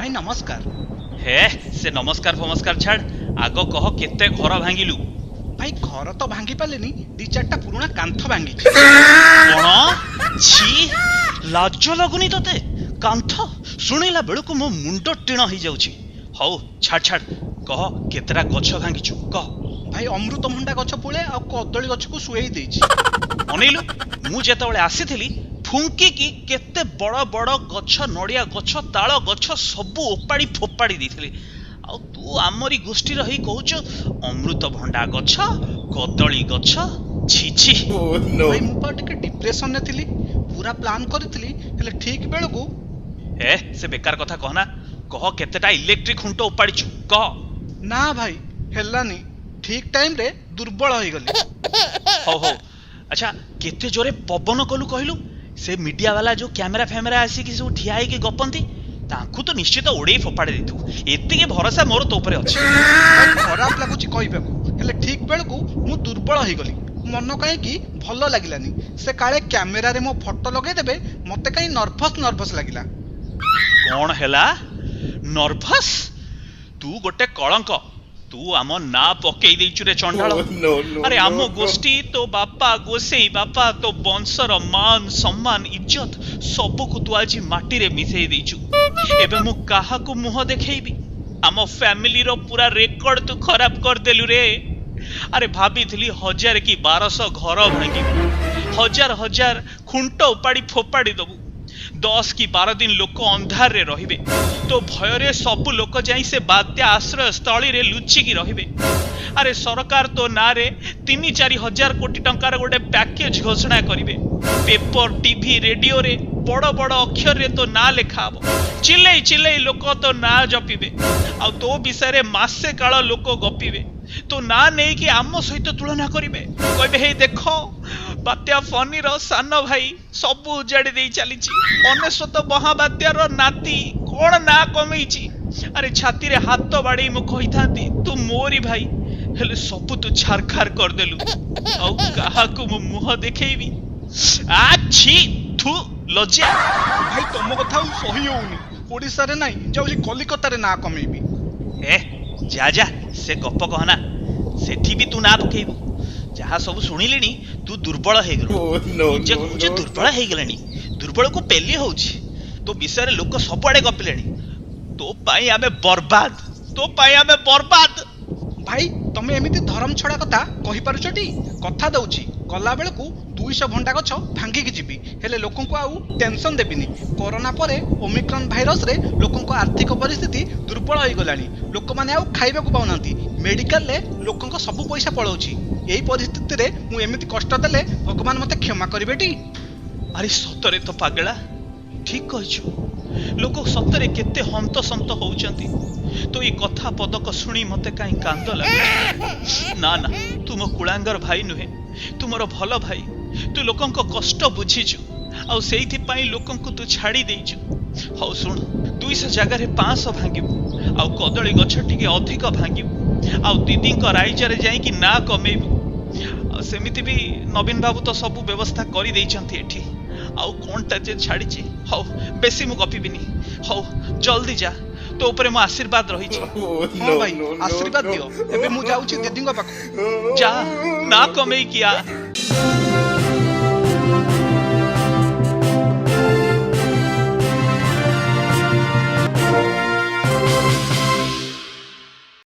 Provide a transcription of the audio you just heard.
भाई नमस्कार। हे से नमस्कार फमस्कार छाड़ आग कह केते घर भांगिलु। भाई घर तो भांगी पालेनी, दी चारटा पुराना कांथ भांगी। कौन छी लाज लगुनी तते कांथ शुणिला बेलू मो मुंड टीण हो जाउची। हौ छाड़ छाड़ कह केतरा गछ भांगिचु कह। भाई अमृतभंडा गछ पुळे आ कदली गछ को सुएई देछि। अनिलु मु जेतबेले आसीथिली फुंकी की केते बड़ बड़ गछ नड़िया गछ ताल गछ सबू ओपाड़ी फोपाड़ी देथिली। आ तू आमरी गोष्ठी रही कहूच अमृतभंडा गछ कदली गछ छी छी। भाई मु पा टिके डिप्रेशन ने थिली, पूरा प्लान करथिली हेले ठीक बेल को। ए से बेकार कथा कहना कह केतेटा इलेक्ट्रिक खुंट ओपाड़ीचु कह। ना भाई हेलानी, ठीक टाइम रे दुर्बल होई गली। हो अच्छा केते जोरे पवन कलु कहलु। से मीडिया वाला जो कैमरा फैमरा आसी कि सब ठिया है कि गपंती तांकु तो निश्चित उड़े फोपाड़े देथु। एतिके भरोसा मोर तो ऊपर अछि। खराब लागुची कहबेकु हेले ठीक बेल को मु दुर्बल होई गली। मन काहे कि भलो लागिलानी। से काळे कैमरा रे मो फोटो लगे देबे मते काहे नर्वस लागिला। कौन हैला नर्वस? तू गोटे कलंक। तू आम ना पकई देइचु रे चंडाल। अरे आम गोष्ठी तो बापा गोसेई बापा तो वंशर मान सम्मान इज्जत सबु को तू आज माटी रे मिसेई देइचु। एबे मु काहा को मुह देखैबी? आम फैमिली रो पूरा रेकॉर्ड तू खराब कर देलु रे। अरे भाबीथिली 1000 की 1200 घर भांगी, हजार खुंट उपाड़ी फोपाड़ी दबु, 10 की 12 दिन लोक अंधार रे रहिबे। तो भय रे सब लोक जाई से बात्या आश्रय स्थली रे लुचिकी रहिबे। अरे सरकार तो ना रे 3-4 हजार कोटी टंकार गोटे पैकेज घोषणा करिवे। पेपर टीवी रेडियो रे बड़ बड़ अक्षर रे तो ना लिखा हबो। चिल्लै लोक तो ना जपिबे। आ तो विषय रे मासे काल लोक गपिबे। तो ना नहीं कि आम सहित तुलना करिवे। कहबे हे देखो बात्या फनी रो सान भाई सबू उजाड़ी दे चली। 99 महाबात्यार नाती कौन ना कमेची। अरे छाती रे हाथ तो बाड़ी मु कही थांती तू मोरी भाई हेले सबू तू छारखार कर देलु। औ काहा को मु मुह देखैबी? आछि थू लज्जा। भाई तुम कथा सही होउनी। ओडिसा रे नाही जाउली कलिकता रे ना कमेबी। ए जा जा से गप कहना सेठी भी तू ना पकेबू। जहा सब सुनिलेनी तू दुर्बल हे गलो। जे कहूचे दुर्बल हे गलेनी, दुर्बल को पेली होउची। तो विषय लोक सबआडे गपिलेनी। तो पाई आमे बर्बाद, तो पाई आमे बर्बाद। भाई तमे एमिति धर्म छड़ा कथा कहि पारुछटी? कथा दउची गला बेल को 200 भंडा गछ भांगी की जीवी हेले लोकन को आउ टेंशन देबिनी। कोरोना परे ओमिक्रॉन भाइरस रे लोकन को आर्थिक परिस्थिति दुर्बल होई गलानी। लोक माने आउ खाइबा को पाउनांती। मेडिकल ले लोकन को सब पैसा पळौची। एई परिस्थिति रे मु एमिति कष्ट देले भगवान मते क्षमा करिबेटी। अरे सतरे तो पागला ठीक कहिछु। लोक सतरे केते हंत संत होउचंती। तो ये कथा पदक शुणी मते काई कांद लागे। ना ना तू मो कुलांगर भाई नुहे, तू मोर भल भाई। तू लोकन को कष्ट बुझीचु आ सेइथि पई लोकन को तू छाड़ी देइचु। हौ सुन 200 जगह रे 500 भांगिबु आ कदली गछ टिके अधिक भांगिबु आ दीदी को राइजर जाई कि ना कमेबु। आ सेमिति भी नवीन बाबू तो सब व्यवस्था करि देइचंती एठी। आउ कोनटा जे छाड़ीची। हौ बेसी मु गपिबिनी। हौ जल्दी जा तो ऊपर मो आशीर्वाद रही। हां भाई आशीर्वाद दियो। एबे मु जाउची दीदी को पाखो। जा ना कमे किया।